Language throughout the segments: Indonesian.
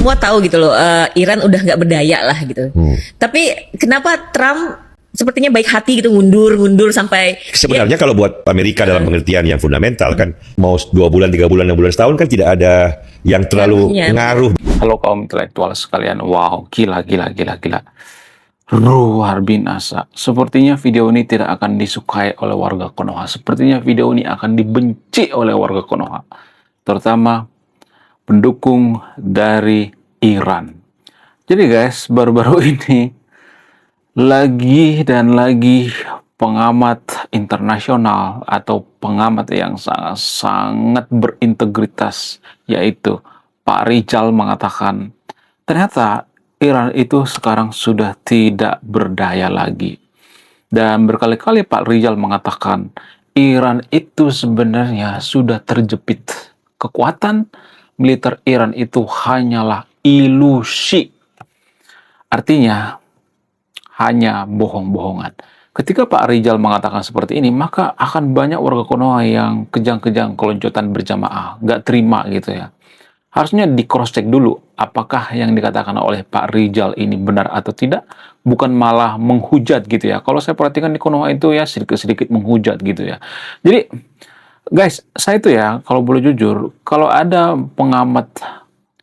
semua tahu gitu loh, Iran udah nggak berdaya lah gitu. Tapi kenapa Trump sepertinya baik hati gitu, mundur sampai Sebenarnya kalau buat Amerika dalam pengertian yang fundamental kan, mau 2 bulan, 3 bulan, 6 bulan, setahun kan tidak ada yang terlalu ngaruh. Halo kaum intelektual sekalian, wow, gila. Luar binasa. Sepertinya video ini tidak akan disukai oleh warga Konoha. Sepertinya video ini akan dibenci oleh warga Konoha. Terutama pendukung dari Iran. Jadi guys, baru-baru ini lagi dan lagi pengamat internasional atau pengamat yang sangat berintegritas, yaitu Pak Rijal, mengatakan ternyata Iran itu sekarang sudah tidak berdaya lagi. Dan berkali-kali Pak Rijal mengatakan Iran itu sebenarnya sudah terjepit. Kekuatan militer Iran itu hanyalah ilusi. Artinya hanya bohong-bohongan. Ketika Pak Rijal mengatakan seperti ini, maka akan banyak warga Konoha yang kejang-kejang keloncotan berjamaah, nggak terima gitu ya. Harusnya di cross check dulu apakah yang dikatakan oleh Pak Rijal ini benar atau tidak, bukan malah menghujat gitu ya. Kalau saya perhatikan di Konoha itu ya sedikit-sedikit menghujat gitu ya. Jadi guys, saya itu ya kalau boleh jujur, kalau ada pengamat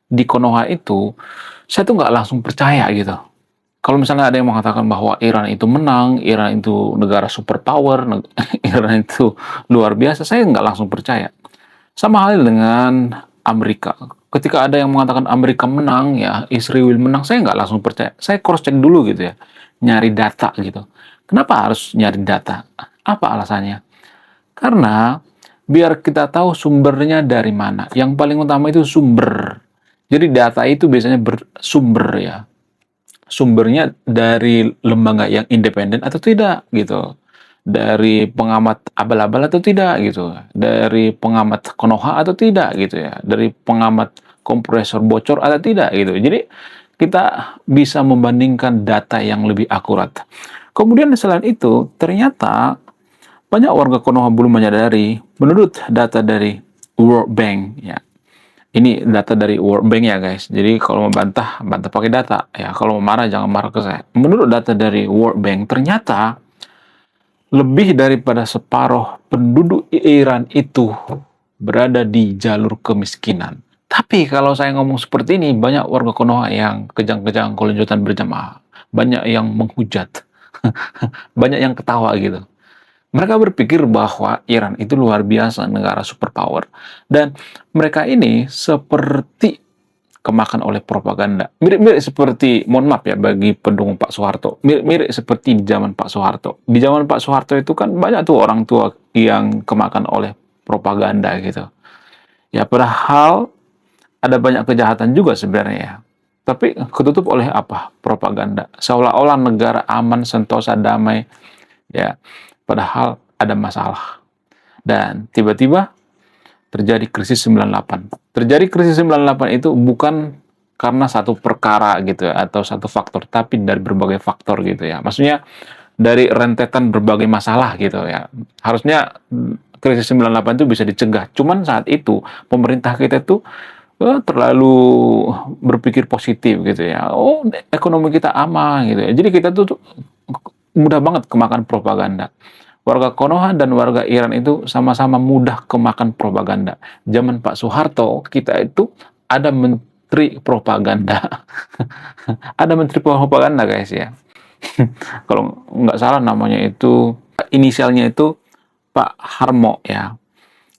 di Konoha itu, saya tuh nggak langsung percaya gitu. Kalau misalnya ada yang mengatakan bahwa Iran itu menang, Iran itu negara superpower, Iran itu luar biasa, saya nggak langsung percaya. Sama hal dengan Amerika. Ketika ada yang mengatakan Amerika menang, ya Israel menang, saya nggak langsung percaya. Saya cross check dulu gitu ya, nyari data gitu. Kenapa harus nyari data? Apa alasannya? Karena biar kita tahu sumbernya dari mana. Yang paling utama itu sumber. Jadi data itu biasanya bersumber ya. Sumbernya dari lembaga yang independen atau tidak gitu. Dari pengamat abal-abal atau tidak gitu, dari pengamat Konoha atau tidak gitu ya, dari pengamat kompresor bocor atau tidak gitu. Jadi kita bisa membandingkan data yang lebih akurat. Kemudian selain itu, ternyata banyak warga Konoha belum menyadari, menurut data dari World Bank ya. Ini data dari World Bank ya guys. Jadi kalau mau bantah pakai data ya. Kalau mau marah jangan marah ke saya. Menurut data dari World Bank, ternyata lebih daripada separuh penduduk Iran itu berada di jalur kemiskinan. Tapi kalau saya ngomong seperti ini, banyak warga Konoha yang kejang-kejang keloncotan berjamaah. Banyak yang menghujat. Banyak yang ketawa gitu. Mereka berpikir bahwa Iran itu luar biasa, negara superpower. Dan mereka ini seperti kemakan oleh propaganda. Mirip-mirip seperti, mohon maaf ya bagi pendukung Pak Soeharto, mirip-mirip seperti di zaman Pak Soeharto. Di zaman Pak Soeharto itu kan banyak tuh orang tua yang kemakan oleh propaganda gitu. Ya padahal ada banyak kejahatan juga sebenarnya ya. Tapi ketutup oleh apa? Propaganda. Seolah-olah negara aman, sentosa, damai. Ya, padahal ada masalah. Dan tiba-tiba terjadi krisis 98. Terjadi krisis 98 itu bukan karena satu perkara gitu ya, atau satu faktor, tapi dari berbagai faktor gitu ya. Maksudnya dari rentetan berbagai masalah gitu ya. Harusnya krisis 98 itu bisa dicegah. Cuman saat itu pemerintah kita itu terlalu berpikir positif gitu ya. Oh, ekonomi kita aman gitu ya. Jadi kita tuh mudah banget kemakan propaganda. Warga Konoha dan warga Iran itu sama-sama mudah kemakan propaganda. Zaman Pak Soeharto, kita itu ada menteri propaganda. Ada menteri propaganda guys ya. Kalau nggak salah namanya itu, inisialnya itu Pak Harmo ya.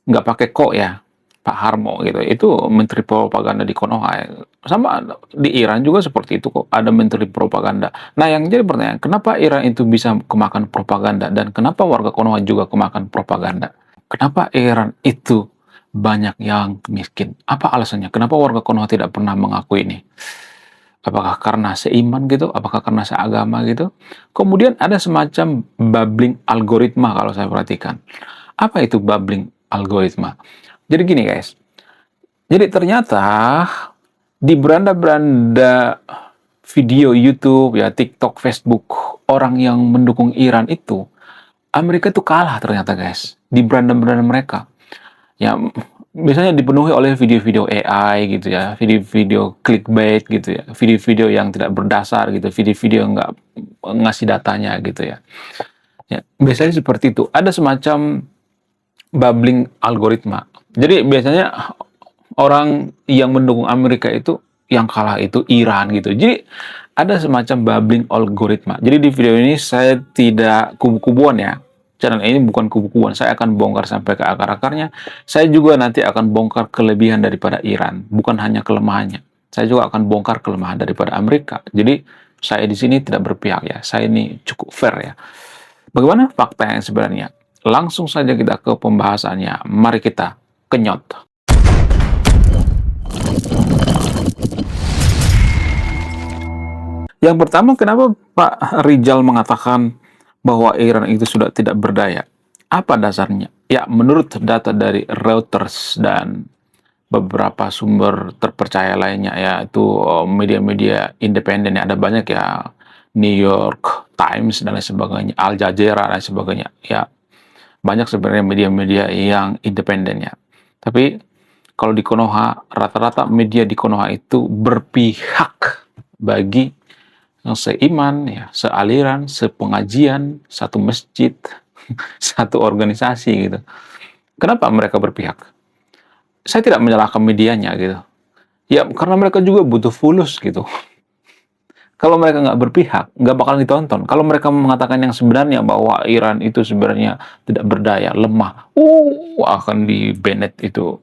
Nggak pakai ko ya. Pak Harmo gitu. Itu menteri propaganda di Konoha. Sama di Iran juga seperti itu kok. Ada menteri propaganda. Nah yang jadi pertanyaan, kenapa Iran itu bisa kemakan propaganda? Dan kenapa warga Konoha juga kemakan propaganda? Kenapa Iran itu banyak yang miskin? Apa alasannya? Kenapa warga Konoha tidak pernah mengakui ini? Apakah karena seiman gitu? Apakah karena seagama gitu? Kemudian ada semacam bubbling algoritma kalau saya perhatikan. Apa itu bubbling algoritma? Jadi gini guys, jadi ternyata di beranda-beranda video YouTube, ya TikTok, Facebook, orang yang mendukung Iran itu, Amerika itu kalah ternyata guys, di beranda-beranda mereka. Ya biasanya dipenuhi oleh video-video AI gitu ya, video-video clickbait gitu ya, video-video yang tidak berdasar gitu, video-video yang nggak ngasih datanya gitu ya. Ya, biasanya seperti itu. Ada semacam bubbling algoritma. Jadi biasanya orang yang mendukung Amerika itu yang kalah itu Iran gitu. Jadi ada semacam bubbling algoritma. Jadi di video ini saya tidak kubu-kubuan ya. Channel ini bukan kubu-kubuan. Saya akan bongkar sampai ke akar-akarnya. Saya juga nanti akan bongkar kelebihan daripada Iran, bukan hanya kelemahannya. Saya juga akan bongkar kelemahan daripada Amerika. Jadi saya di sini tidak berpihak ya. Saya ini cukup fair ya. Bagaimana fakta yang sebenarnya? Langsung saja kita ke pembahasannya. Mari kita kenyot. Yang pertama, kenapa Pak Rizal mengatakan bahwa Iran itu sudah tidak berdaya? Apa dasarnya? Ya, menurut data dari Reuters dan beberapa sumber terpercaya lainnya, yaitu media-media independen, ya, ada banyak ya, New York Times dan lain sebagainya, Al Jazeera dan sebagainya. Ya, banyak sebenarnya media-media yang independen ya. Tapi kalau di Konoha, rata-rata media di Konoha itu berpihak bagi seiman, ya, sealiran, sepengajian, satu masjid, satu organisasi gitu. Kenapa mereka berpihak? Saya tidak menyalahkan medianya gitu. Ya, karena mereka juga butuh fulus gitu. Kalau mereka nggak berpihak, nggak bakalan ditonton. Kalau mereka mengatakan yang sebenarnya bahwa Iran itu sebenarnya tidak berdaya, lemah, akan di-banned itu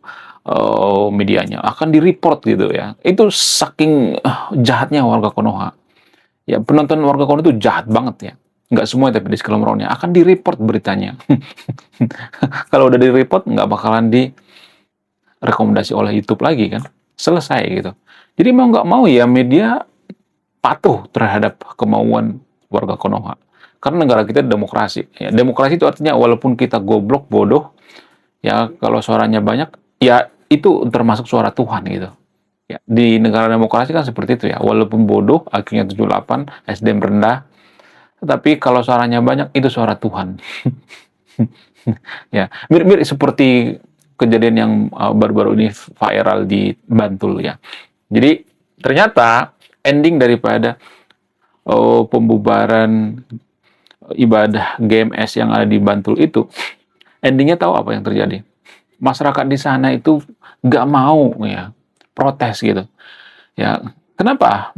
medianya, akan di-report gitu ya. Itu saking jahatnya warga Konoha. Ya, penonton warga Konoha itu jahat banget ya. Nggak semua tapi di skala moralnya. Akan di-report beritanya. Kalau udah di-report, nggak bakalan direkomendasi oleh YouTube lagi kan. Selesai gitu. Jadi mau nggak mau ya media patuh terhadap kemauan warga Konoha. Karena negara kita demokrasi. Ya, demokrasi itu artinya walaupun kita goblok, bodoh, ya kalau suaranya banyak, ya itu termasuk suara Tuhan gitu. Ya, di negara demokrasi kan seperti itu ya. Walaupun bodoh, IQ-nya 78, SDM rendah, tetapi kalau suaranya banyak, itu suara Tuhan. Ya, mirip-mirip seperti kejadian yang baru-baru ini viral di Bantul ya. Jadi ternyata ending daripada pembubaran ibadah GMS yang ada di Bantul itu, endingnya tahu apa yang terjadi? Masyarakat di sana itu nggak mau ya, protes gitu. Ya, kenapa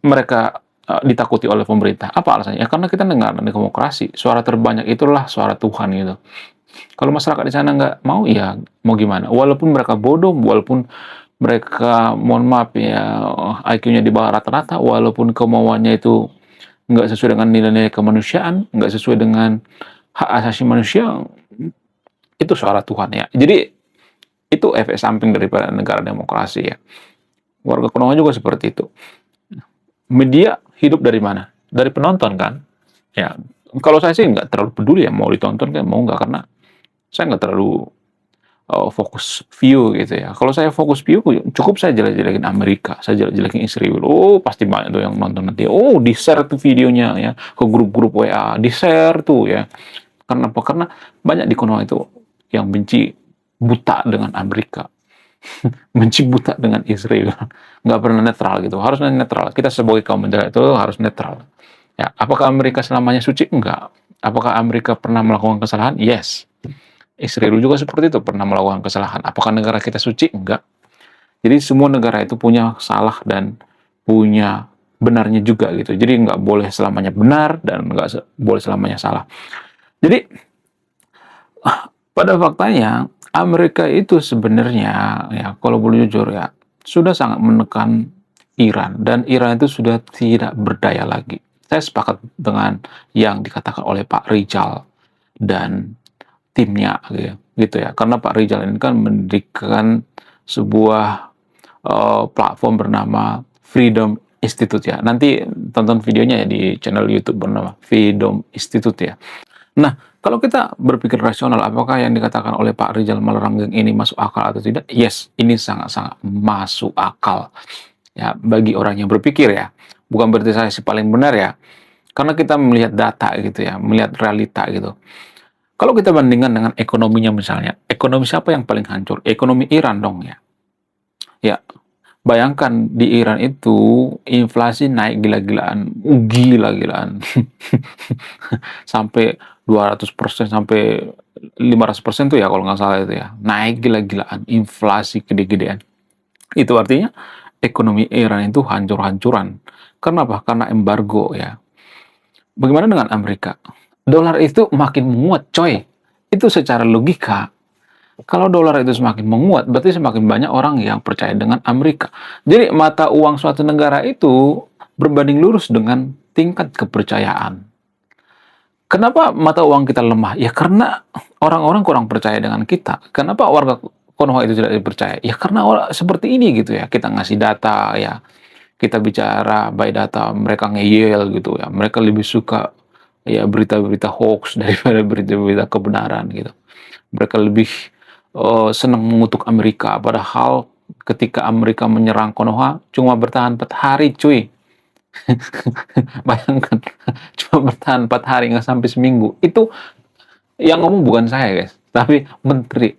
mereka ditakuti oleh pemerintah? Apa alasannya? Ya, karena kita negara demokrasi, suara terbanyak itulah suara Tuhan gitu. Kalau masyarakat di sana nggak mau, ya mau gimana? Walaupun mereka bodoh, walaupun mereka, mohon maaf ya, IQ-nya di bawah rata-rata, walaupun kemauannya itu nggak sesuai dengan nilai-nilai kemanusiaan, nggak sesuai dengan hak asasi manusia, itu suara Tuhan ya. Jadi itu efek samping daripada negara demokrasi ya. Warga Konoha juga seperti itu. Media hidup dari mana? Dari penonton kan? Ya, kalau saya sih nggak terlalu peduli ya mau ditonton kan mau nggak, karena saya nggak terlalu fokus view gitu ya. Kalau saya fokus view, cukup saya jelek-jelekin Amerika, saya jelek-jelekin Israel. Pasti banyak tuh yang nonton nanti. Di-share tuh videonya ya ke grup-grup WA, di-share tuh ya. Karena apa? Karena banyak di Konoha itu yang benci buta dengan Amerika. Benci buta dengan Israel. Nggak pernah netral gitu. Harusnya netral. Kita sebagai kaum muda itu harus netral. Ya, apakah Amerika selamanya suci? Enggak. Apakah Amerika pernah melakukan kesalahan? Yes. Israel juga seperti itu, pernah melakukan kesalahan. Apakah negara kita suci? Enggak. Jadi semua negara itu punya salah dan punya benarnya juga gitu. Jadi nggak boleh selamanya benar dan nggak boleh selamanya salah. Jadi pada faktanya Amerika itu sebenarnya ya kalau boleh jujur ya sudah sangat menekan Iran dan Iran itu sudah tidak berdaya lagi. Saya sepakat dengan yang dikatakan oleh Pak Rizal dan timnya gitu ya, karena Pak Rizal ini kan mendirikan sebuah platform bernama Freedom Institute ya. Nanti tonton videonya ya di channel YouTube bernama Freedom Institute ya. Nah, kalau kita berpikir rasional, apakah yang dikatakan oleh Pak Rizal Malarangeng ini masuk akal atau tidak? Yes, ini sangat-sangat masuk akal ya bagi orang yang berpikir ya. Bukan berarti saya si paling benar ya, karena kita melihat data gitu ya, melihat realita gitu. Kalau kita bandingkan dengan ekonominya misalnya, ekonomi siapa yang paling hancur? Ekonomi Iran dong ya. Ya, bayangkan di Iran itu inflasi naik gila-gilaan, gila-gilaan. Sampai 200% sampai 500% tuh ya kalau nggak salah itu ya. Naik gila-gilaan, inflasi gede-gedean. Itu artinya ekonomi Iran itu hancur-hancuran. Kenapa? Karena embargo ya. Bagaimana dengan Amerika? Dolar itu makin menguat, coy. Itu secara logika. Kalau dolar itu semakin menguat, berarti semakin banyak orang yang percaya dengan Amerika. Jadi mata uang suatu negara itu berbanding lurus dengan tingkat kepercayaan. Kenapa mata uang kita lemah? Ya karena orang-orang kurang percaya dengan kita. Kenapa warga Konoha itu tidak dipercaya? Ya karena orang seperti ini gitu ya. Kita ngasih data ya, kita bicara by data, mereka ngeyel gitu ya. Mereka lebih suka ya berita-berita hoax daripada berita-berita kebenaran gitu. Mereka lebih senang mengutuk Amerika, padahal ketika Amerika menyerang Konoha cuma bertahan 4 hari cuy. Bayangkan, cuma bertahan 4 hari, nggak sampai seminggu. Itu yang ngomong bukan saya guys, tapi menteri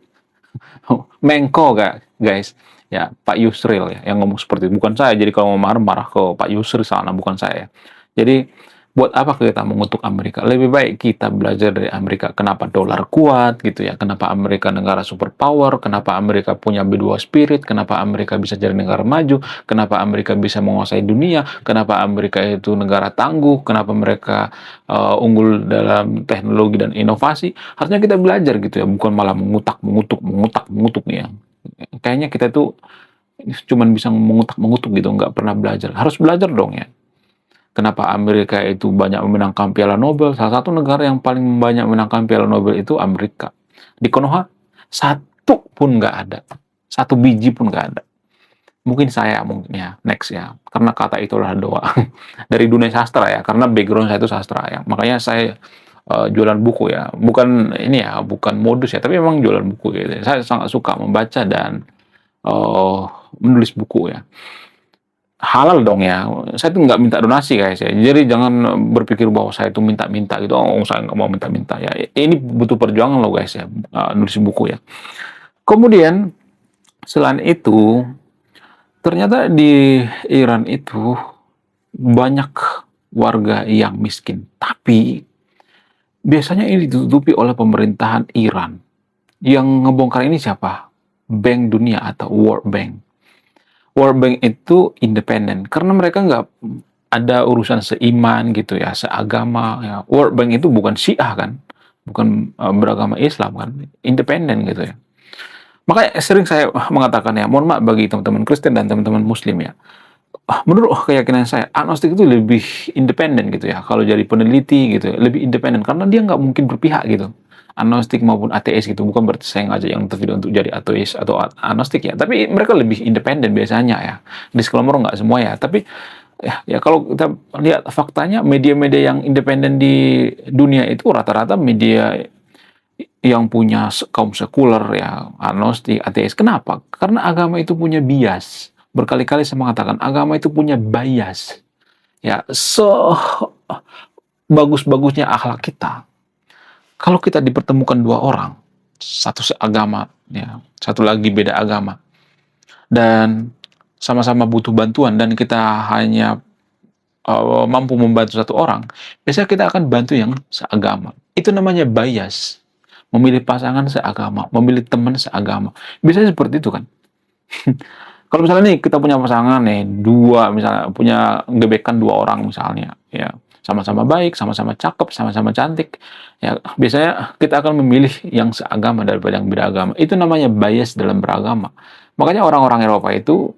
Menko guys, ya Pak Yusril ya yang ngomong seperti itu. Bukan saya. Jadi kalau mau marah-marah ke Pak Yusril sana, bukan saya. Jadi buat apa kita mengutuk Amerika? Lebih baik kita belajar dari Amerika. Kenapa dolar kuat gitu ya? Kenapa Amerika negara superpower? Kenapa Amerika punya B2 spirit? Kenapa Amerika bisa jadi negara maju? Kenapa Amerika bisa menguasai dunia? Kenapa Amerika itu negara tangguh? Kenapa mereka unggul dalam teknologi dan inovasi? Harusnya kita belajar gitu ya, bukan malah mengutuk ya. Kayaknya kita tuh cuman bisa mengutuk gitu, nggak pernah belajar. Harus belajar dong ya. Kenapa Amerika itu banyak memenangkan Piala Nobel? Salah satu negara yang paling banyak memenangkan Piala Nobel itu Amerika. Di Konoha, satu pun nggak ada. Satu biji pun nggak ada. Mungkin saya, mungkin ya, next ya. Karena kata itu adalah doa. Dari dunia sastra ya, karena background saya itu sastra ya. Makanya saya jualan buku ya. Bukan ini ya, bukan modus ya, tapi memang jualan buku gitu. Saya sangat suka membaca dan menulis buku ya. Halal dong ya. Saya tuh nggak minta donasi guys ya. Jadi jangan berpikir bahwa saya itu minta-minta gitu. Oh, saya nggak mau minta-minta ya. Ini butuh perjuangan loh guys ya. Nulis buku ya. Kemudian selain itu, ternyata di Iran itu banyak warga yang miskin. Tapi biasanya ini ditutupi oleh pemerintahan Iran. Yang ngebongkar ini siapa? Bank Dunia atau World Bank. World Bank itu independen karena mereka nggak ada urusan seiman gitu ya, seagama ya. World Bank itu bukan Syiah kan, bukan beragama Islam kan, independen gitu ya. Makanya sering saya mengatakan ya, mohon maaf bagi teman-teman Kristen dan teman-teman Muslim ya. Menurut keyakinan saya, agnostik itu lebih independen gitu ya. Kalau jadi peneliti gitu, lebih independen karena dia nggak mungkin berpihak gitu. Agnostik maupun ateis gitu, bukan berarti saya ngajak yang terpilih untuk jadi ateis atau agnostik ya, tapi mereka lebih independen biasanya ya. Disclaimer nggak semua ya, tapi ya kalau kita lihat faktanya, media-media yang independen di dunia itu rata-rata media yang punya kaum sekuler ya, agnostik, ateis. Kenapa? Karena agama itu punya bias. Berkali-kali saya mengatakan agama itu punya bias. Ya, bagus-bagusnya akhlak kita, kalau kita dipertemukan dua orang, satu seagama, ya, satu lagi beda agama, dan sama-sama butuh bantuan, dan kita hanya mampu membantu satu orang, biasanya kita akan bantu yang seagama. Itu namanya bias. Memilih pasangan seagama, memilih teman seagama. Biasanya seperti itu kan. Kalau misalnya nih kita punya pasangan nih, dua misalnya, punya gebekan dua orang misalnya, ya. Sama-sama baik, sama-sama cakep, sama-sama cantik. Ya, biasanya kita akan memilih yang seagama daripada yang beda agama. Itu namanya bias dalam beragama. Makanya orang-orang Eropa itu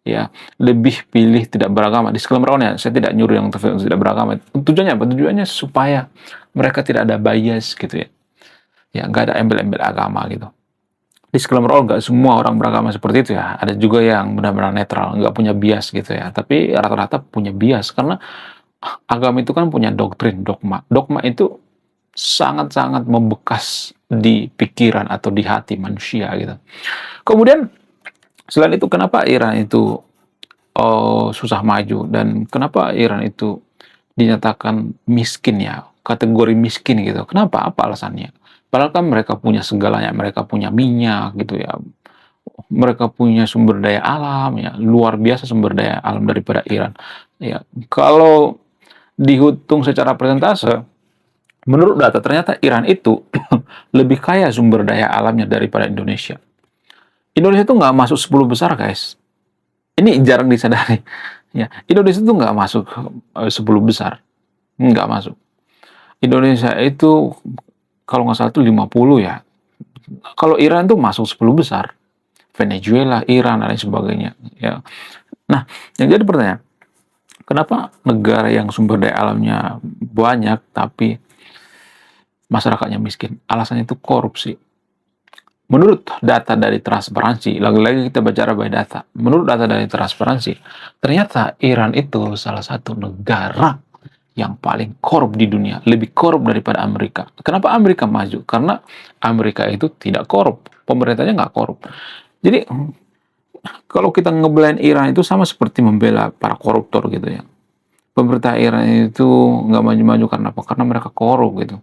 ya lebih pilih tidak beragama. Disclaimer-nya, saya tidak nyuruh yang tidak beragama. Tujuannya apa? Tujuannya supaya mereka tidak ada bias gitu ya. Ya, nggak ada embel-embel agama gitu. Disclaimer nggak semua orang beragama seperti itu ya. Ada juga yang benar-benar netral, nggak punya bias gitu ya. Tapi rata-rata punya bias karena agama itu kan punya doktrin, dogma. Dogma itu sangat-sangat membekas di pikiran atau di hati manusia gitu. Kemudian selain itu, kenapa Iran itu susah maju dan kenapa Iran itu dinyatakan miskin ya, kategori miskin gitu. Kenapa? Apa alasannya? Padahal kan mereka punya segalanya, mereka punya minyak gitu ya, mereka punya sumber daya alam ya, luar biasa sumber daya alam daripada Iran. Ya, kalau dihitung secara persentase, menurut data ternyata Iran itu lebih kaya sumber daya alamnya daripada Indonesia. Indonesia itu nggak masuk 10 besar, guys. Ini jarang disadari. Ya, Indonesia itu nggak masuk 10 besar, nggak masuk. Indonesia itu kalau nggak salah itu 50 ya. Kalau Iran tuh masuk 10 besar. Venezuela, Iran, dan lain sebagainya. Ya. Nah, yang jadi pertanyaan, kenapa negara yang sumber daya alamnya banyak tapi masyarakatnya miskin? Alasannya itu korupsi. Menurut data dari Transparansi, lagi-lagi kita bicara by data. Menurut data dari Transparansi, ternyata Iran itu salah satu negara yang paling korup di dunia, lebih korup daripada Amerika. Kenapa Amerika maju? Karena Amerika itu tidak korup, pemerintahnya nggak korup. Jadi kalau kita ngebelain Iran itu sama seperti membela para koruptor gitu ya. Pemerintah Iran itu nggak maju-maju karena apa? Karena mereka korup gitu.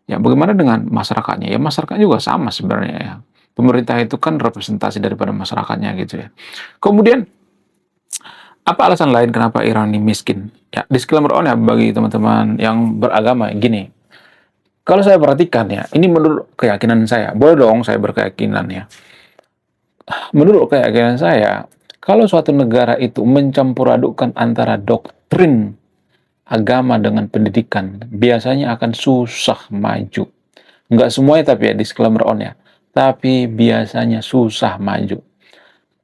Ya bagaimana dengan masyarakatnya? Ya masyarakat juga sama sebenarnya ya. Pemerintah itu kan representasi daripada masyarakatnya gitu ya. Kemudian apa alasan lain kenapa Iran ini miskin? Ya, disclaimer on ya bagi teman-teman yang beragama gini. Kalau saya perhatikan ya, ini menurut keyakinan saya. Boleh dong saya berkeyakinan ya. Menurut keyakinan saya, kalau suatu negara itu mencampur adukkan antara doktrin agama dengan pendidikan, biasanya akan susah maju. Nggak semuanya tapi ya, disclaimer on ya. Tapi biasanya susah maju.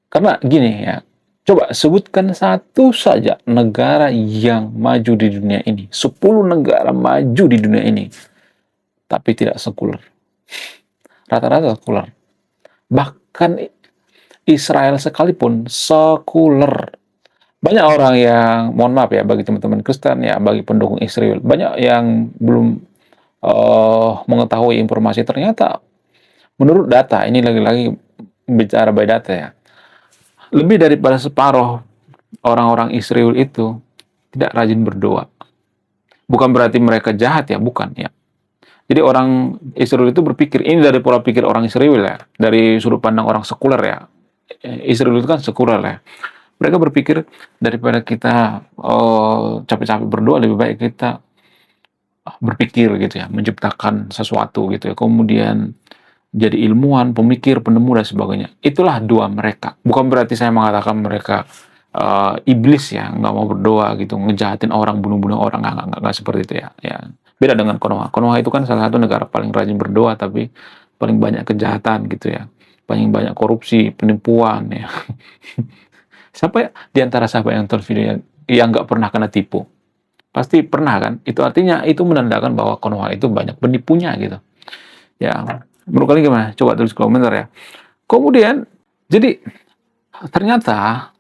Karena gini ya, coba sebutkan satu saja negara yang maju di dunia ini. 10 negara maju di dunia ini. Tapi tidak sekuler. Rata-rata sekuler. Bahkan Israel sekalipun sekuler. Banyak orang yang, mohon maaf ya, bagi teman-teman Kristen ya, bagi pendukung Israel, banyak yang belum mengetahui informasi. Ternyata menurut data, ini lagi-lagi bicara by data ya, lebih daripada separuh orang-orang Israel itu tidak rajin berdoa. Bukan berarti mereka jahat ya, bukan ya. Jadi orang Israel itu berpikir, ini dari pola pikir orang Israel ya, dari sudut pandang orang sekuler ya. Israel itu kan sekuler ya. Mereka berpikir daripada kita capek-capek berdoa, lebih baik kita berpikir gitu ya, menciptakan sesuatu gitu ya. Kemudian jadi ilmuwan, pemikir, penemu dan sebagainya. Itulah doa mereka. Bukan berarti saya mengatakan mereka iblis ya, nggak mau berdoa gitu, ngejahatin orang, bunuh-bunuh orang, nggak seperti itu ya. Ya. Beda dengan Konoha. Konoha itu kan salah satu negara paling rajin berdoa, tapi paling banyak kejahatan gitu ya. Paling banyak korupsi, penipuan ya. Siapa di antara sahabat yang nonton video yang nggak pernah kena tipu? Pasti pernah kan? Itu artinya itu menandakan bahwa Konoha itu banyak penipunya gitu. Ya, menurut kalian gimana? Coba tulis komentar ya. Kemudian, jadi ternyata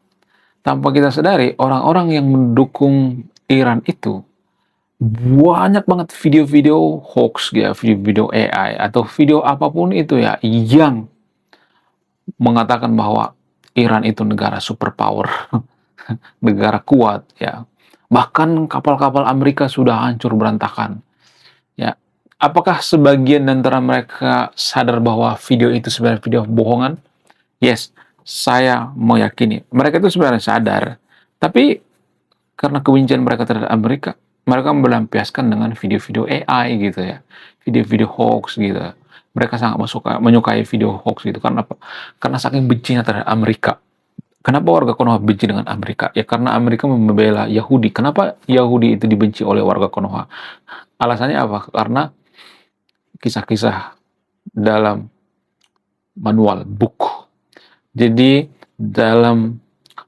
tanpa kita sadari orang-orang yang mendukung Iran itu banyak banget video-video hoax ya, video-video AI atau video apapun itu ya yang mengatakan bahwa Iran itu negara superpower, negara kuat ya. Bahkan kapal-kapal Amerika sudah hancur berantakan. Ya, apakah sebagian antara mereka sadar bahwa video itu sebenarnya video bohongan? Yes, saya meyakini mereka itu sebenarnya sadar, tapi karena kebencian mereka terhadap Amerika, mereka melampiaskan dengan video-video AI gitu ya, video-video hoax gitu. Mereka sangat menyukai video hoax gitu. Karena apa? Karena saking bencinya terhadap Amerika. Kenapa warga Konoha benci dengan Amerika? Ya karena Amerika membela Yahudi. Kenapa Yahudi itu dibenci oleh warga Konoha? Alasannya apa? Karena kisah-kisah dalam manual buku. Jadi dalam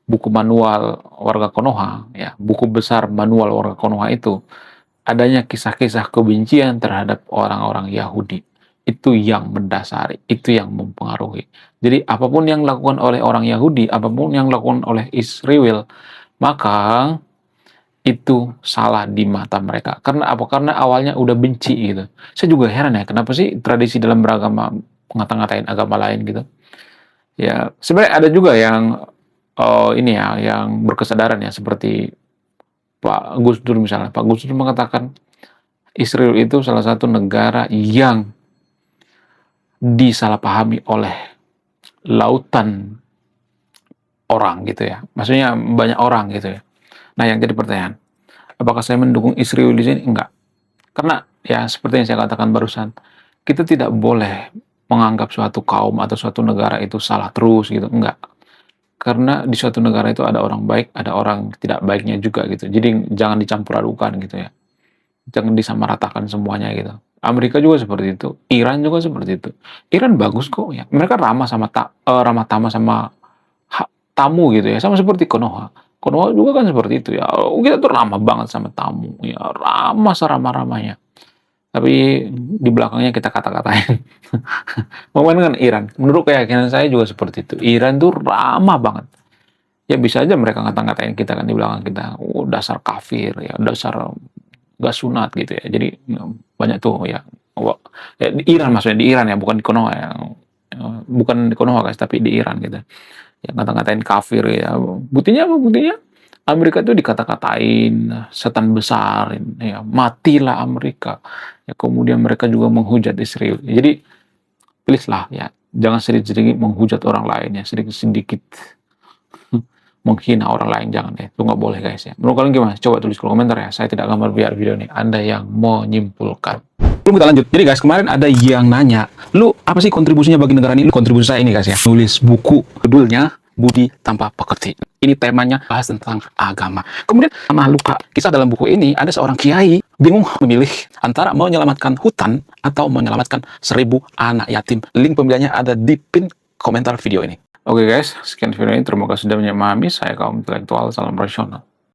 buku manual warga Konoha, ya buku besar manual warga Konoha itu adanya kisah-kisah kebencian terhadap orang-orang Yahudi. Itu yang mendasari, itu yang mempengaruhi. Jadi apapun yang dilakukan oleh orang Yahudi, apapun yang dilakukan oleh Israel, maka itu salah di mata mereka. Karena apa? Karena awalnya udah benci gitu. Saya juga heran ya, kenapa sih tradisi dalam beragama ngata-ngatain agama lain gitu. Ya, sebenarnya ada juga yang ini ya, yang berkesadaran ya, seperti Pak Gus Dur misalnya. Pak Gus Dur mengatakan Israel itu salah satu negara yang disalahpahami oleh lautan orang gitu ya. Maksudnya banyak orang gitu ya. Nah, yang jadi pertanyaan, apakah saya mendukung Israel di sini? Enggak. Karena ya seperti yang saya katakan barusan, kita tidak boleh menganggap suatu kaum atau suatu negara itu salah terus gitu. Enggak. Karena di suatu negara itu ada orang baik, ada orang tidak baiknya juga gitu. Jadi jangan dicampur adukan gitu ya. Jangan disamaratakan semuanya gitu. Amerika juga seperti itu, Iran juga seperti itu. Iran bagus kok ya. Mereka ramah ramah tamah sama tamu gitu ya, sama seperti Konoha. Konoha juga kan seperti itu ya. Kita tuh ramah banget sama tamu ya, ramah seramah-ramahnya. Tapi di belakangnya kita kata-katain. Momen kan Iran. Menurut keyakinan saya juga seperti itu. Iran tuh ramah banget. Ya bisa aja mereka ngata-ngatain kita kan di belakang kita. Oh, dasar kafir ya, dasar gak sunat gitu ya. Jadi banyak tuh ya. Di Iran maksudnya, di Iran ya, bukan di Konoha ya. Bukan di Konoha guys, tapi di Iran gitu. Yang ngata-ngatain kafir ya. Buktinya apa? Buktinya Amerika itu dikata-katain setan besar ya, matilah Amerika. Ya, kemudian mereka juga menghujat Israel. Jadi please lah ya, jangan sedikit-sedikit menghujat orang lain ya, sedikit-sedikit menghina orang lain, jangan ya. Itu nggak boleh guys ya. Menurut kalian gimana? Coba tulis kolom komentar ya. Saya tidak akan berbiar video ini. Anda yang mau menyimpulkan. Belum kita lanjut. Jadi guys, kemarin ada yang nanya, lu apa sih kontribusinya bagi negara ini? Lu kontribusi saya ini guys ya. Nulis buku, judulnya Budi Tanpa Pekerti. Ini temanya bahas tentang agama. Kemudian sama luka. Kisah dalam buku ini ada seorang kiai bingung memilih antara menyelamatkan hutan atau menyelamatkan 1000 anak yatim. Link pembeliannya ada di pin komentar video ini. Oke guys, sekian video ini. Terima kasih sudah memahami. Saya kaum intelektual, salam rasional.